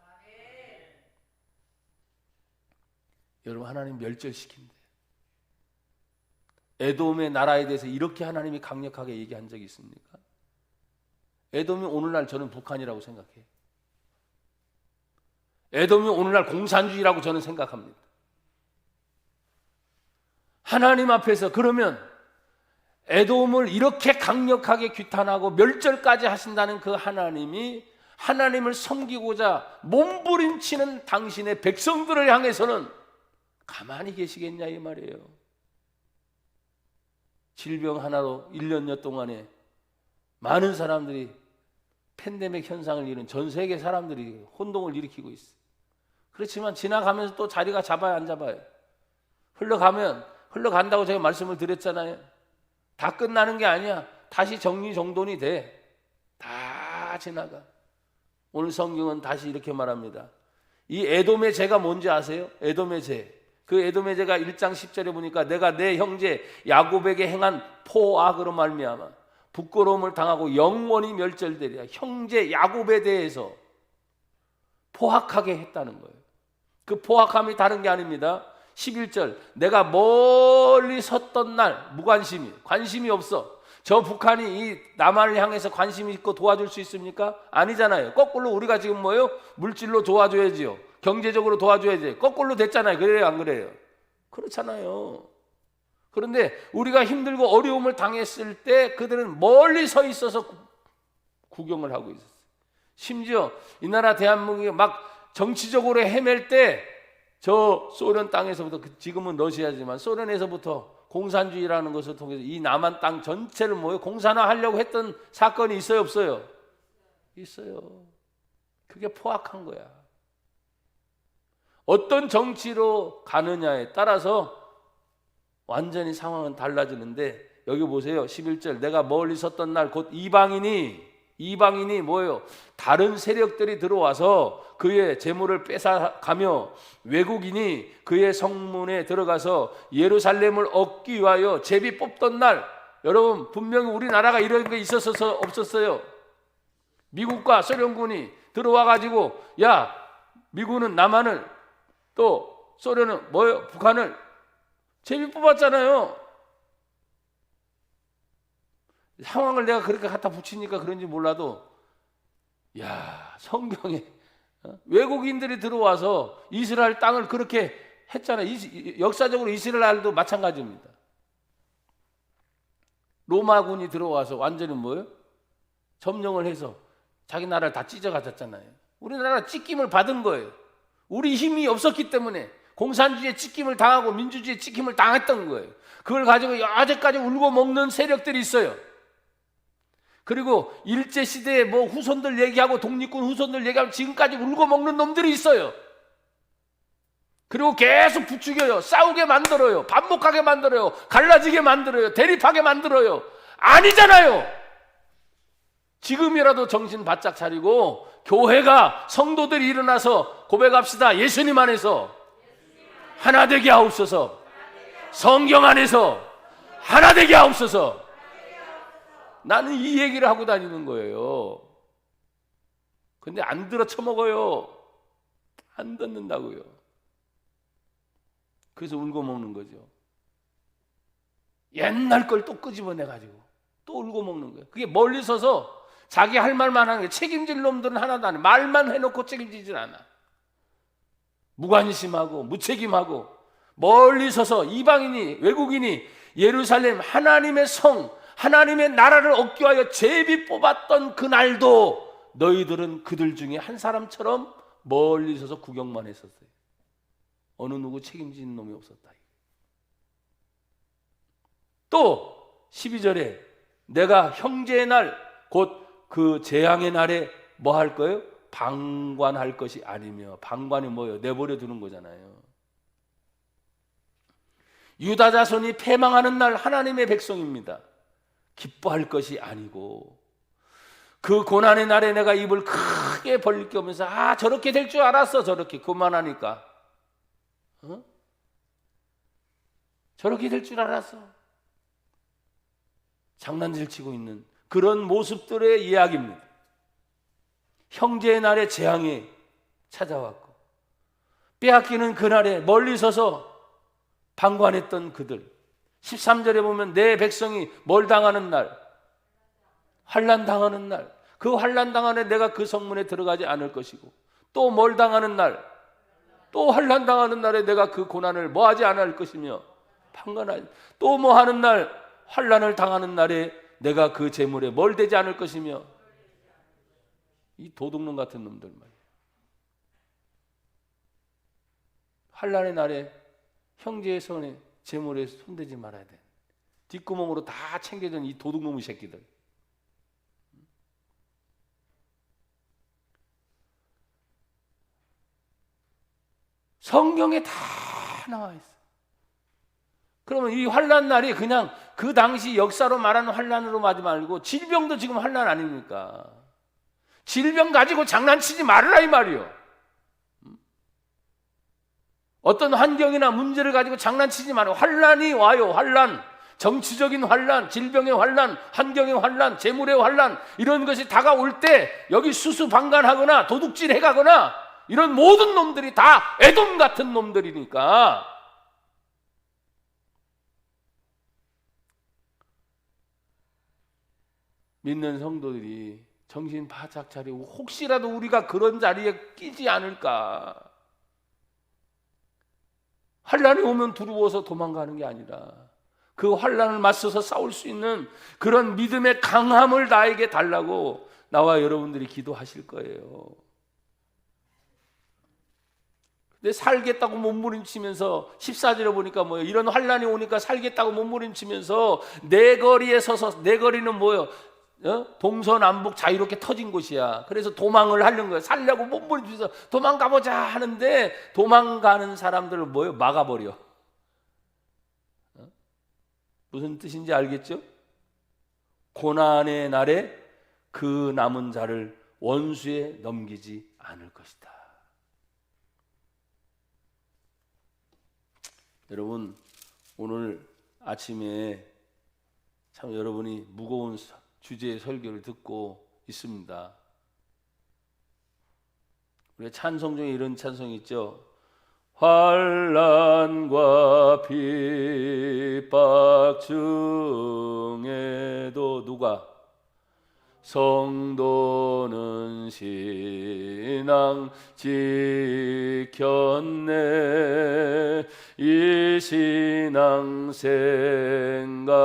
여러분, 하나님 멸절시킨대. 에돔의 나라에 대해서 이렇게 하나님이 강력하게 얘기한 적이 있습니까? 에돔이 오늘날 저는 북한이라고 생각해요. 에돔이 오늘날 공산주의라고 저는 생각합니다. 하나님 앞에서 그러면 에돔을 이렇게 강력하게 규탄하고 멸절까지 하신다는 그 하나님이 하나님을 섬기고자 몸부림치는 당신의 백성들을 향해서는 가만히 계시겠냐 이 말이에요. 질병 하나로 1년여 동안에 많은 사람들이 팬데믹 현상을 이룬 전 세계 사람들이 혼동을 일으키고 있어요. 그렇지만 지나가면서 또 자리가 잡아요, 안 잡아요? 흘러간다고 제가 말씀을 드렸잖아요. 다 끝나는 게 아니야. 다시 정리정돈이 돼. 다 지나가. 오늘 성경은 다시 이렇게 말합니다. 이 에돔의 죄가 뭔지 아세요? 에돔의 죄. 그 에돔의 죄가 1장 10절에 보니까 내가 내 형제 야곱에게 행한 포악으로 말미암아 부끄러움을 당하고 영원히 멸절되리라. 형제 야곱에 대해서 포악하게 했다는 거예요. 그 포악함이 다른 게 아닙니다. 11절 내가 멀리 섰던 날 무관심이 관심이 없어. 저 북한이 이 남한을 향해서 관심이 있고 도와줄 수 있습니까? 아니잖아요. 거꾸로 우리가 지금 뭐예요? 물질로 도와줘야지요. 경제적으로 도와줘야지. 거꾸로 됐잖아요. 그래요, 안 그래요? 그렇잖아요. 그런데 우리가 힘들고 어려움을 당했을 때 그들은 멀리 서 있어서 구경을 하고 있었어요. 심지어 이 나라 대한민국이 막 정치적으로 헤맬 때 저 소련 땅에서부터, 지금은 러시아지만 소련에서부터 공산주의라는 것을 통해서 이 남한 땅 전체를 공산화하려고 했던 사건이 있어요, 없어요? 있어요. 그게 포악한 거야. 어떤 정치로 가느냐에 따라서 완전히 상황은 달라지는데, 여기 보세요. 11절 내가 멀리 섰던 날 곧 이방인이 뭐예요? 다른 세력들이 들어와서 그의 재물을 뺏어가며 외국인이 그의 성문에 들어가서 예루살렘을 얻기 위하여 제비 뽑던 날, 여러분 분명히 우리나라가 이런 게 있었어서 없었어요? 미국과 소련군이 들어와 가지고 야, 미국은 남한을 또 소련은 뭐예요? 북한을 제비 뽑았잖아요. 상황을 내가 그렇게 갖다 붙이니까 그런지 몰라도, 야, 성경에 외국인들이 들어와서 이스라엘 땅을 그렇게 했잖아요. 역사적으로 이스라엘도 마찬가지입니다. 로마군이 들어와서 완전히 뭐예요? 점령을 해서 자기 나라를 다 찢어가졌잖아요. 우리나라 찢김을 받은 거예요. 우리 힘이 없었기 때문에 공산주의에 찢김을 당하고 민주주의에 찢김을 당했던 거예요. 그걸 가지고 아직까지 울고 먹는 세력들이 있어요. 그리고 일제시대에 뭐 후손들 얘기하고 독립군 후손들 얘기하면 지금까지 울고 먹는 놈들이 있어요. 그리고 계속 부추겨요. 싸우게 만들어요. 반목하게 만들어요. 갈라지게 만들어요. 대립하게 만들어요. 아니잖아요. 지금이라도 정신 바짝 차리고 교회가, 성도들이 일어나서 고백합시다. 예수님 안에서 하나 되게 하옵소서. 성경 안에서 하나 되게 하옵소서. 나는 이 얘기를 하고 다니는 거예요. 근데 안 들어 처먹어요. 안 듣는다고요. 그래서 울고 먹는 거죠. 옛날 걸 또 끄집어내가지고 또 울고 먹는 거예요. 그게 멀리 서서 자기 할 말만 하는 거예요. 책임질 놈들은 하나도 안 해. 말만 해놓고 책임지질 않아. 무관심하고 무책임하고 멀리 서서 이방인이, 외국인이 예루살렘 하나님의 성, 하나님의 나라를 얻기 위하여 제비 뽑았던 그날도 너희들은 그들 중에 한 사람처럼 멀리 서서 구경만 했었어요. 어느 누구 책임지는 놈이 없었다. 또 12절에 내가 형제의 날 곧 그 재앙의 날에 뭐 할 거예요? 방관할 것이 아니며. 방관이 뭐예요? 내버려 두는 거잖아요. 유다 자손이 패망하는 날 하나님의 백성입니다. 기뻐할 것이 아니고 그 고난의 날에 내가 입을 크게 벌리게 하면서 저렇게 될 줄 알았어. 저렇게 그만하니까 저렇게 될 줄 알았어. 장난질 치고 있는 그런 모습들의 이야기입니다. 형제의 날에 재앙이 찾아왔고 빼앗기는 그날에 멀리 서서 방관했던 그들. 13절에 보면 내 백성이 뭘 당하는 날? 환난 당하는 날. 그 환난 당하는 내가 그 성문에 들어가지 않을 것이고, 또 뭘 당하는 날? 또 환난 당하는 날에 내가 그 고난을 뭐 하지 않을 것이며 판관하지. 또 뭐 하는 날? 환난을 당하는 날에 내가 그 재물에 뭘 되지 않을 것이며. 이 도둑놈 같은 놈들 말이에요. 환난의 날에 형제의 손에 재물에 손대지 말아야 돼. 뒷구멍으로 다 챙겨준 이 도둑놈의 새끼들. 성경에 다 나와 있어. 그러면 이 환난 날이 그냥 그 당시 역사로 말하는 환난으로 하지 말고, 질병도 지금 환난 아닙니까? 질병 가지고 장난치지 말으라 이 말이요. 어떤 환경이나 문제를 가지고 장난치지 말고, 환난이 와요. 환난, 정치적인 환난, 질병의 환난, 환경의 환난, 재물의 환난, 이런 것이 다가올 때 여기 수수방관하거나 도둑질 해가거나 이런 모든 놈들이 다 에돔 같은 놈들이니까 믿는 성도들이 정신 바짝 차리고, 혹시라도 우리가 그런 자리에 끼지 않을까. 환난이 오면 두려워서 도망가는 게 아니라 그 환난을 맞서서 싸울 수 있는 그런 믿음의 강함을 나에게 달라고 나와 여러분들이 기도하실 거예요. 근데 살겠다고 몸부림치면서 14절에 보니까 뭐예요? 이런 환난이 오니까 살겠다고 몸부림치면서 내 거리에 서서, 내 거리는 뭐예요? 동서남북 자유롭게 터진 곳이야. 그래서 도망을 하려는 거야. 살려고 몸부림치면서 도망가보자 하는데, 도망가는 사람들을 뭐예요? 막아버려. 무슨 뜻인지 알겠죠? 고난의 날에 그 남은 자를 원수에 넘기지 않을 것이다. 여러분, 오늘 아침에 참 여러분이 무거운 주제의 설교를 듣고 있습니다. 우리 찬송 중에 이런 찬송이 있죠. 환난과 핍박 중에도 누가? 성도는 신앙 지켰네. 이 신앙 생각할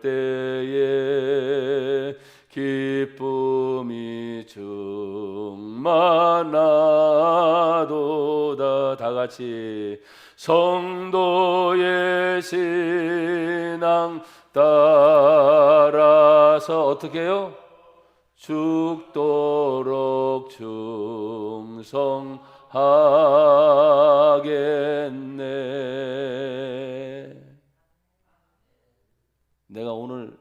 때에 기쁨이 충만하도다. 다 같이 성도의 신앙 따라서 어떻게 해요? 죽도록 충성하겠네. 내가 오늘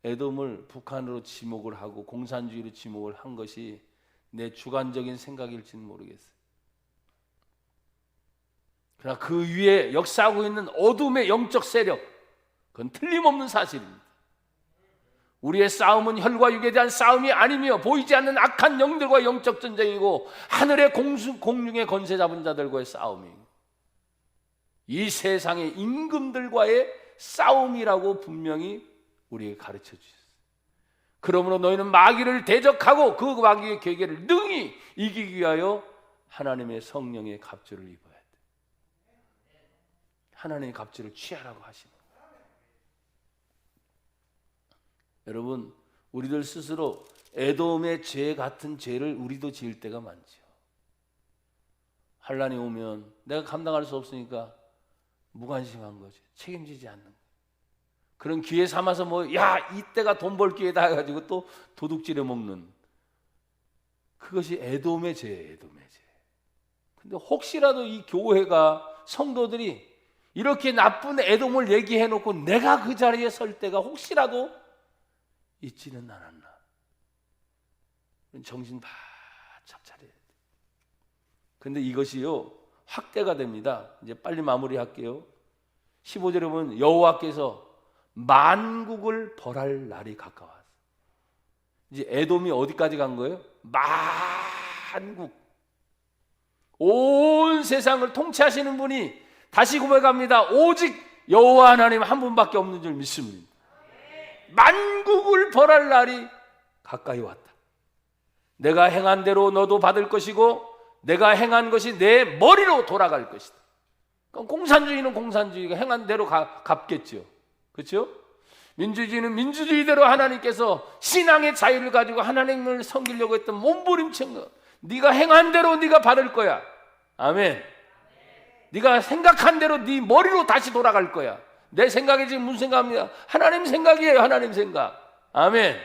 에돔을 북한으로 지목을 하고 공산주의로 지목을 한 것이 내 주관적인 생각일지는 모르겠어요. 그러나 그 위에 역사하고 있는 어둠의 영적 세력, 그건 틀림없는 사실입니다. 우리의 싸움은 혈과 육에 대한 싸움이 아니며 보이지 않는 악한 영들과 영적 전쟁이고, 하늘의 공중의 권세 잡은 자들과의 싸움이고, 이 세상의 임금들과의 싸움이라고 분명히 우리에게 가르쳐 주셨어요. 그러므로 너희는 마귀를 대적하고 그 마귀의 계계를 능히 이기기 위하여 하나님의 성령의 갑주를 입어야 돼. 하나님의 갑주를 취하라고 하시는 거예요. 여러분, 우리들 스스로 에돔의 죄 같은 죄를 우리도 지을 때가 많죠. 환난이 오면 내가 감당할 수 없으니까 무관심한 거죠. 책임지지 않는 거예요. 그런 기회 삼아서 이때가 돈 벌 기회다 해가지고 또 도둑질해 먹는, 그것이 에돔의 죄예요. 에돔의 죄. 근데 혹시라도 이 교회가, 성도들이 이렇게 나쁜 에돔을 얘기해 놓고 내가 그 자리에 설 때가 혹시라도 있지는 않았나. 정신 바짝 차려야 돼. 근데 이것이요, 확대가 됩니다. 이제 빨리 마무리할게요. 15절에 보면 여호와께서 만국을 벌할 날이 가까웠어. 이제 에돔이 어디까지 간 거예요? 만국, 온 세상을 통치하시는 분이, 다시 고백합니다, 오직 여호와 하나님 한 분밖에 없는 줄 믿습니다. 만국을 벌할 날이 가까이 왔다. 내가 행한 대로 너도 받을 것이고 내가 행한 것이 내 머리로 돌아갈 것이다. 그럼 공산주의는 공산주의가 행한 대로 갚겠죠. 그렇죠? 민주주의는 민주주의대로 하나님께서 신앙의 자유를 가지고 하나님을 섬기려고 했던 몸부림친 거, 네가 행한 대로 네가 받을 거야. 아멘. 네가 생각한 대로 네 머리로 다시 돌아갈 거야. 내 생각이 지금 무슨 생각입니까? 하나님 생각이에요. 하나님 생각. 아멘.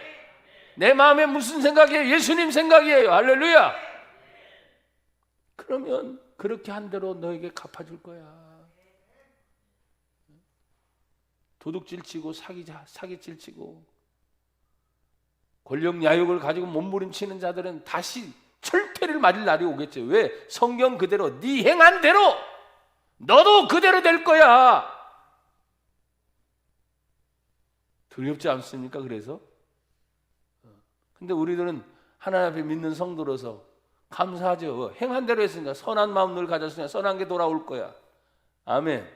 내 마음에 무슨 생각이에요? 예수님 생각이에요. 할렐루야. 그러면 그렇게 한 대로 너에게 갚아줄 거야. 도둑질 치고 사기질 치고 권력 야욕을 가지고 몸부림치는 자들은 다시 철퇴를 맞을 날이 오겠죠. 왜? 성경 그대로 네 행한 대로 너도 그대로 될 거야. 두렵지 않습니까? 그래서 근데 우리들은 하나님 앞에 믿는 성도로서 감사하죠. 행한 대로 했으니까, 선한 마음 늘 가졌으니까 선한 게 돌아올 거야. 아멘.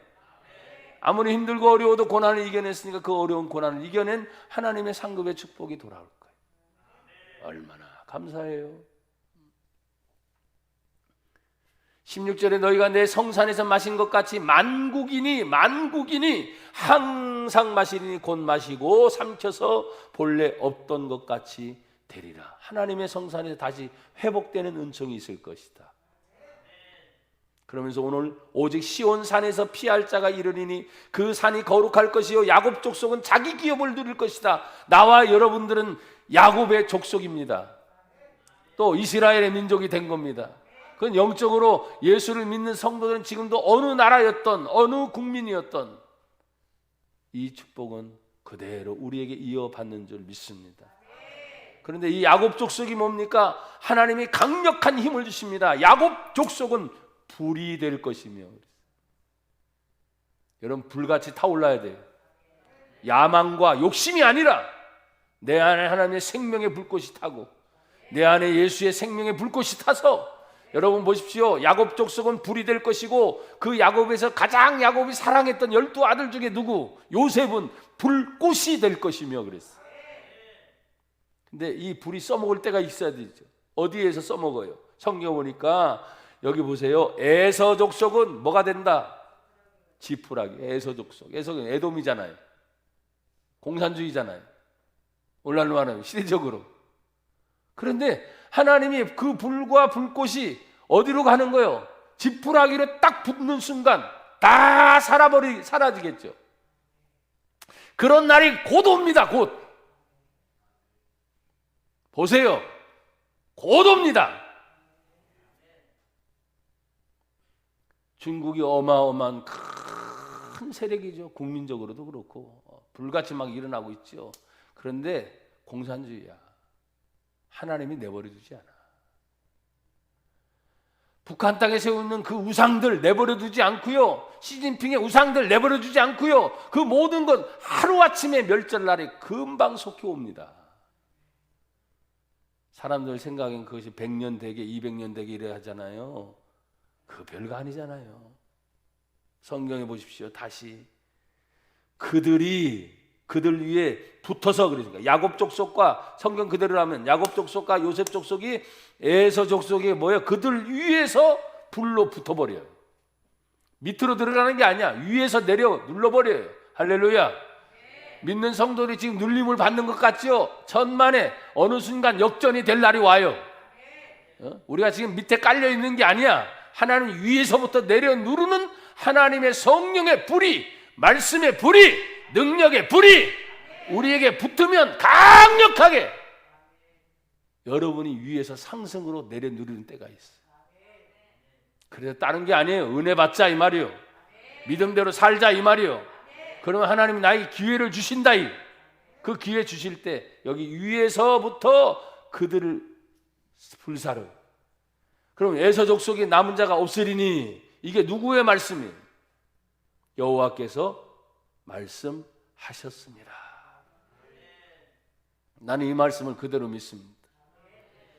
아무리 힘들고 어려워도 고난을 이겨냈으니까 그 어려운 고난을 이겨낸 하나님의 상급의 축복이 돌아올 거예요. 얼마나 감사해요. 16절에 너희가 내 성산에서 마신 것 같이 만국인이 항상 마시리니 곧 마시고 삼켜서 본래 없던 것 같이 되리라. 하나님의 성산에서 다시 회복되는 은총이 있을 것이다. 그러면서 오늘 오직 시온산에서 피할 자가 이르리니 그 산이 거룩할 것이요 야곱 족속은 자기 기업을 누릴 것이다. 나와 여러분들은 야곱의 족속입니다. 또 이스라엘의 민족이 된 겁니다. 그건 영적으로 예수를 믿는 성도들은 지금도 어느 나라였던 어느 국민이었던 이 축복은 그대로 우리에게 이어받는 줄 믿습니다. 그런데 이 야곱 족속이 뭡니까? 하나님이 강력한 힘을 주십니다. 야곱 족속은 불이 될 것이며, 여러분 불같이 타올라야 돼요. 야망과 욕심이 아니라 내 안에 하나님의 생명의 불꽃이 타고 내 안에 예수의 생명의 불꽃이 타서, 여러분 보십시오. 야곱 족속은 불이 될 것이고 그 야곱에서 가장 야곱이 사랑했던 12아들 중에 누구? 요셉은 불꽃이 될 것이며 그랬어요. 근데 이 불이 써먹을 때가 있어야 되죠. 어디에서 써먹어요? 성경 보니까 여기 보세요. 에서 족속은 뭐가 된다? 지푸라기. 에서 족속. 에서는 에돔이잖아요. 공산주의잖아요. 오늘날로 시대적으로. 그런데 하나님이 그 불과 불꽃이 어디로 가는 거예요? 지푸라기로 딱 붙는 순간 다 사라지겠죠. 그런 날이 곧 옵니다. 곧. 보세요. 곧 옵니다. 중국이 어마어마한 큰 세력이죠. 국민적으로도 그렇고 불같이 막 일어나고 있죠. 그런데 공산주의야. 하나님이 내버려 두지 않아. 북한 땅에 세우는 그 우상들 내버려 두지 않고요. 시진핑의 우상들 내버려 두지 않고요. 그 모든 것 하루아침에 멸절날에 금방 속해 옵니다. 사람들 생각엔 그것이 100년 되게 200년 되게 이래 하잖아요. 그 별거 아니잖아요. 성경에 보십시오. 다시 그들 위에 붙어서, 그러니까 야곱 족속과, 성경 그대로 하면 야곱 족속과 요셉 족속이 에서 족속이 뭐예요? 그들 위에서 불로 붙어버려요. 밑으로 들어가는 게 아니야. 위에서 내려 눌러버려요. 할렐루야. 믿는 성도들이 지금 눌림을 받는 것 같죠? 천만에 어느 순간 역전이 될 날이 와요. 우리가 지금 밑에 깔려 있는 게 아니야. 하나님 위에서부터 내려 누르는 하나님의 성령의 불이, 말씀의 불이, 능력의 불이 우리에게 붙으면 강력하게 여러분이 위에서 상승으로 내려 누르는 때가 있어요. 그래서 다른 게 아니에요. 은혜 받자 이 말이요. 믿음대로 살자 이 말이요. 그러면 하나님이 나에게 기회를 주신다. 그 기회 주실 때 여기 위에서부터 그들을 불사르. 그럼 에서 족속에 남은 자가 없으리니, 이게 누구의 말씀이에요? 여호와께서 말씀하셨습니다. 나는 이 말씀을 그대로 믿습니다.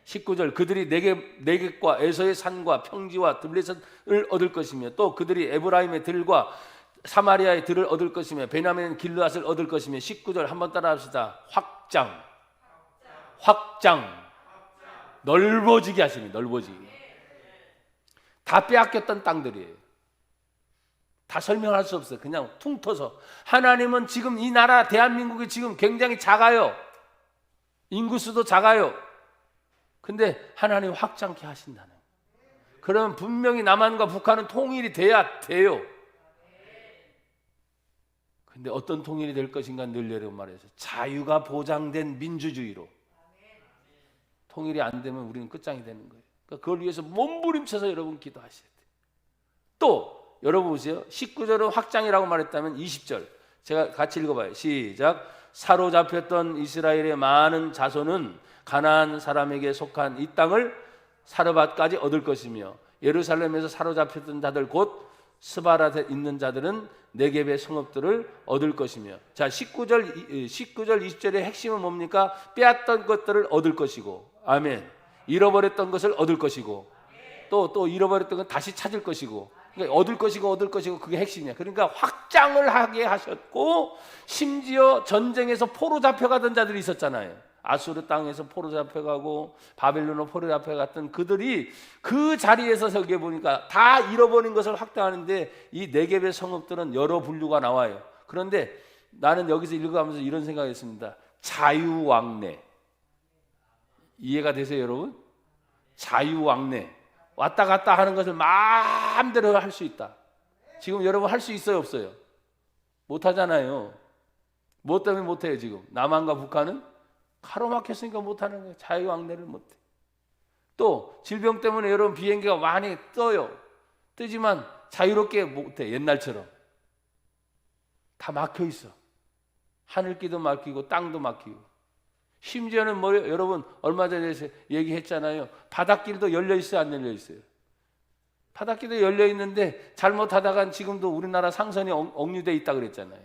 19절 그들이 네겝과 에서의 산과 평지와 들렛을 얻을 것이며 또 그들이 에브라임의 들과 사마리아의 들을 얻을 것이며 베냐민 길르앗을 얻을 것이며 19절 한번 따라합시다. 확장 넓어지게 하시니 넓어지게. 다 빼앗겼던 땅들이에요. 다 설명할 수 없어요. 그냥 퉁터서. 하나님은 지금 이 나라 대한민국이 지금 굉장히 작아요. 인구수도 작아요. 근데 하나님 확장케 하신다는. 그러면 분명히 남한과 북한은 통일이 돼야 돼요. 근데 어떤 통일이 될 것인가 늘 여러분 말해서 자유가 보장된 민주주의로. 통일이 안 되면 우리는 끝장이 되는 거예요. 그러니까 그걸 위해서 몸부림쳐서 여러분 기도하셔야 돼요. 또 여러분 보세요. 19절은 확장이라고 말했다면 20절 제가 같이 읽어봐요. 시작. 사로잡혔던 이스라엘의 많은 자손은 가나안 사람에게 속한 이 땅을 사르밧까지 얻을 것이며 예루살렘에서 사로잡혔던 자들 곧 스바라에 있는 자들은 네겝의 성읍들을 얻을 것이며. 자, 19절 20절의 핵심은 뭡니까? 빼앗던 것들을 얻을 것이고, 아멘. 잃어버렸던 것을 얻을 것이고, 또 잃어버렸던 건 다시 찾을 것이고, 그러니까 얻을 것이고 그게 핵심이야. 그러니까 확장을 하게 하셨고, 심지어 전쟁에서 포로 잡혀가던 자들이 있었잖아요. 아수르 땅에서 포로 잡혀가고 바벨론으로 포로 잡혀갔던 그들이 그 자리에서 서게 보니까 다 잃어버린 것을 확장하는데 이 네겝의 성읍들은 여러 분류가 나와요. 그런데 나는 여기서 읽어가면서 이런 생각했습니다. 자유왕래. 이해가 되세요, 여러분? 자유왕래. 왔다 갔다 하는 것을 마음대로 할 수 있다. 지금 여러분 할 수 있어요, 없어요? 못하잖아요. 뭐 때문에 못해요 지금? 남한과 북한은 가로막혔으니까 못하는 거예요. 자유왕래를 못해. 또 질병 때문에 여러분 비행기가 많이 떠요. 뜨지만 자유롭게 못해. 옛날처럼 다 막혀있어. 하늘길도 막히고 땅도 막히고. 심지어는 뭐 여러분 얼마 전에 얘기했잖아요. 바닷길도 열려있어요, 안 열려있어요? 바닷길도 열려있는데 잘못하다간 지금도 우리나라 상선이 억류돼 있다 그랬잖아요.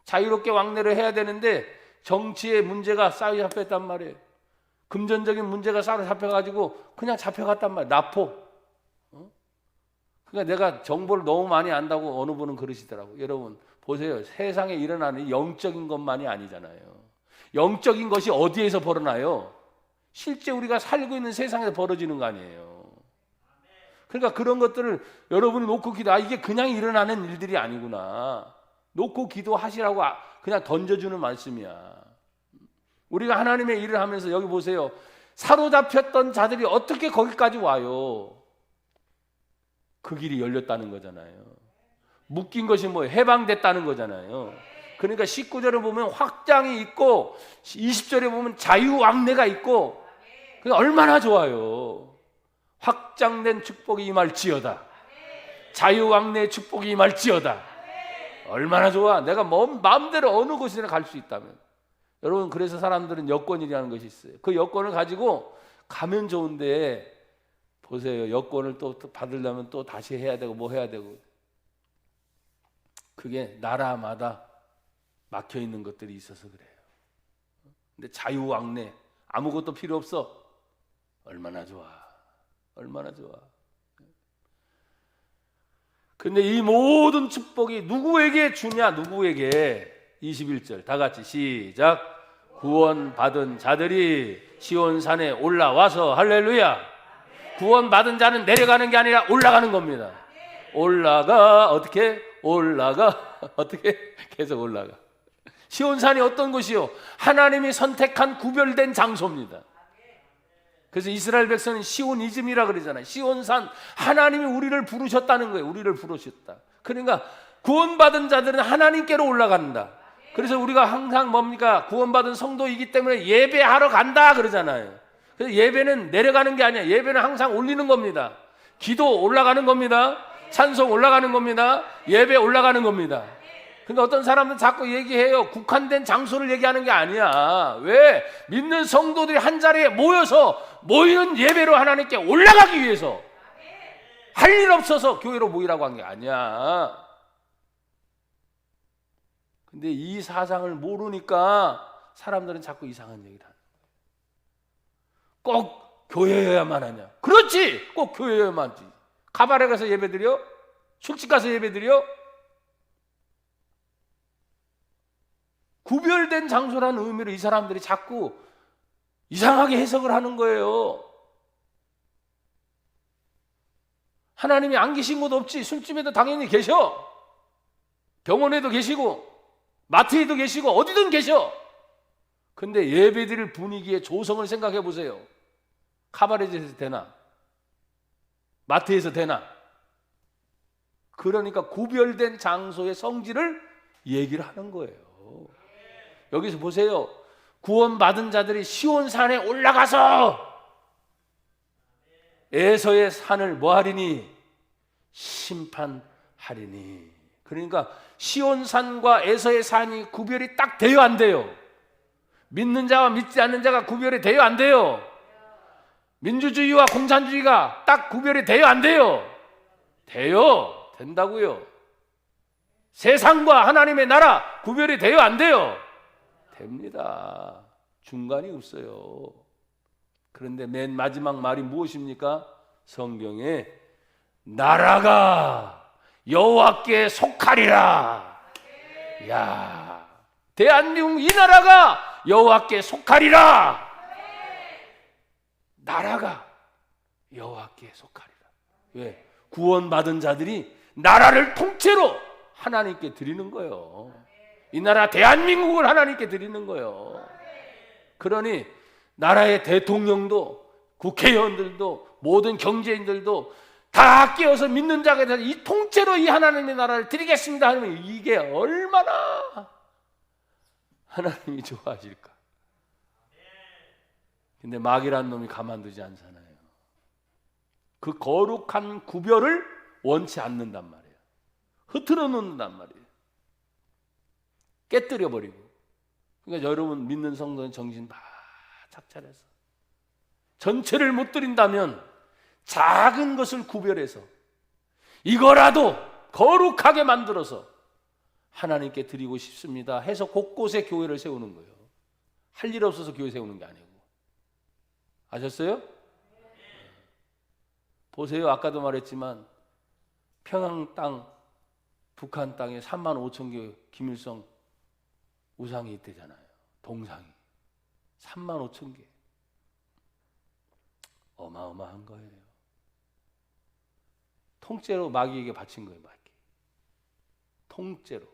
자유롭게 왕래를 해야 되는데 정치의 문제가 쌓여 잡혔단 말이에요. 금전적인 문제가 쌓여 잡혀가지고 그냥 잡혀갔단 말이에요. 납포. 그러니까 내가 정보를 너무 많이 안다고 어느 분은 그러시더라고요. 여러분 보세요. 세상에 일어나는 영적인 것만이 아니잖아요. 영적인 것이 어디에서 벌어나요? 실제 우리가 살고 있는 세상에서 벌어지는 거 아니에요. 그러니까 그런 것들을 여러분이 놓고 이게 그냥 일어나는 일들이 아니구나. 놓고 기도하시라고 그냥 던져주는 말씀이야. 우리가 하나님의 일을 하면서 여기 보세요. 사로잡혔던 자들이 어떻게 거기까지 와요? 그 길이 열렸다는 거잖아요. 묶인 것이 뭐예요? 해방됐다는 거잖아요. 그러니까 19절에 보면 확장이 있고 20절에 보면 자유왕래가 있고 그러니까 얼마나 좋아요. 확장된 축복이 임할지어다. 자유왕래의 축복이 임할지어다. 얼마나 좋아. 내가 마음대로 어느 곳이나 갈 수 있다면. 여러분 그래서 사람들은 여권이라는 것이 있어요. 그 여권을 가지고 가면 좋은데 보세요. 여권을 또 받으려면 또 다시 해야 되고 뭐 해야 되고. 그게 나라마다 막혀 있는 것들이 있어서 그래요. 근데 자유왕래 아무것도 필요 없어. 얼마나 좋아. 얼마나 좋아. 근데 이 모든 축복이 누구에게 주냐? 누구에게? 21절 다 같이 시작. 구원받은 자들이 시온산에 올라와서 할렐루야. 구원받은 자는 내려가는 게 아니라 올라가는 겁니다. 올라가. 어떻게? 올라가. 어떻게? 계속 올라가. 시온산이 어떤 곳이요? 하나님이 선택한 구별된 장소입니다. 그래서 이스라엘 백성은 시온이즘이라 그러잖아요. 시온산, 하나님이 우리를 부르셨다는 거예요. 우리를 부르셨다. 그러니까 구원받은 자들은 하나님께로 올라간다. 그래서 우리가 항상 뭡니까? 구원받은 성도이기 때문에 예배하러 간다 그러잖아요. 그래서 예배는 내려가는 게 아니야. 예배는 항상 올리는 겁니다. 기도 올라가는 겁니다. 찬송 올라가는 겁니다. 예배 올라가는 겁니다. 근데 어떤 사람은 자꾸 얘기해요. 국한된 장소를 얘기하는 게 아니야. 왜? 믿는 성도들이 한 자리에 모여서 모이는 예배로 하나님께 올라가기 위해서. 할 일 없어서 교회로 모이라고 한 게 아니야. 근데 이 사상을 모르니까 사람들은 자꾸 이상한 얘기를 하는 거예요. 꼭 교회여야만 하냐? 그렇지. 꼭 교회여야만 하지. 가발에 가서 예배드려? 술집 가서 예배드려? 구별된 장소라는 의미로 이 사람들이 자꾸 이상하게 해석을 하는 거예요. 하나님이 안 계신 곳 없지. 술집에도 당연히 계셔. 병원에도 계시고 마트에도 계시고 어디든 계셔. 근데 예배드릴 분위기의 조성을 생각해 보세요. 카바레에서 되나? 마트에서 되나? 그러니까 구별된 장소의 성질을 얘기를 하는 거예요. 여기서 보세요. 구원받은 자들이 시온산에 올라가서 에서의 산을 뭐하리니? 심판하리니. 그러니까 시온산과 에서의 산이 구별이 딱 돼요, 안 돼요? 믿는 자와 믿지 않는 자가 구별이 돼요, 안 돼요? 민주주의와 공산주의가 딱 구별이 돼요, 안 돼요? 돼요. 된다고요. 세상과 하나님의 나라 구별이 돼요, 안 돼요? 됩니다. 중간이 없어요. 그런데 맨 마지막 말이 무엇입니까? 성경에 나라가 여호와께 속하리라. 야, 대한민국 이 나라가 여호와께 속하리라. 나라가 여호와께 속하리라. 왜? 구원받은 자들이 나라를 통째로 하나님께 드리는 거예요. 이 나라 대한민국을 하나님께 드리는 거예요. 그러니 나라의 대통령도 국회의원들도 모든 경제인들도 다 깨어서 믿는 자가 되서 이 통째로 이 하나님의 나라를 드리겠습니다 하면 이게 얼마나 하나님이 좋아하실까. 근데 마귀라는 놈이 가만두지 않잖아요. 그 거룩한 구별을 원치 않는단 말이에요. 흐트러 놓는단 말이에요. 깨뜨려 버리고. 그러니까 여러분 믿는 성도는 정신 바짝 차려서 전체를 못 드린다면 작은 것을 구별해서 이거라도 거룩하게 만들어서 하나님께 드리고 싶습니다 해서 곳곳에 교회를 세우는 거예요. 할 일 없어서 교회 세우는 게 아니고. 아셨어요? 보세요. 아까도 말했지만 평양 땅, 북한 땅에 3만 5천 개 김일성 우상이 있대잖아요. 동상이 3만 5천 개. 어마어마한 거예요. 통째로 마귀에게 바친 거예요. 마귀. 통째로.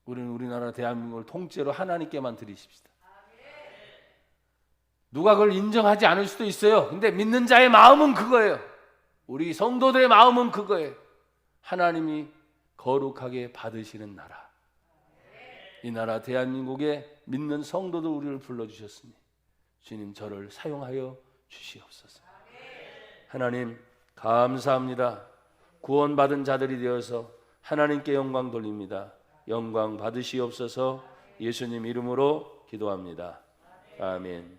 우리는 우리나라 대한민국을 통째로 하나님께만 드리십시다. 누가 그걸 인정하지 않을 수도 있어요. 근데 믿는 자의 마음은 그거예요. 우리 성도들의 마음은 그거예요. 하나님이 거룩하게 받으시는 나라. 이 나라 대한민국에 믿는 성도들 우리를 불러주셨으니 주님 저를 사용하여 주시옵소서. 하나님 감사합니다. 구원받은 자들이 되어서 하나님께 영광 돌립니다. 영광 받으시옵소서. 예수님 이름으로 기도합니다. 아멘.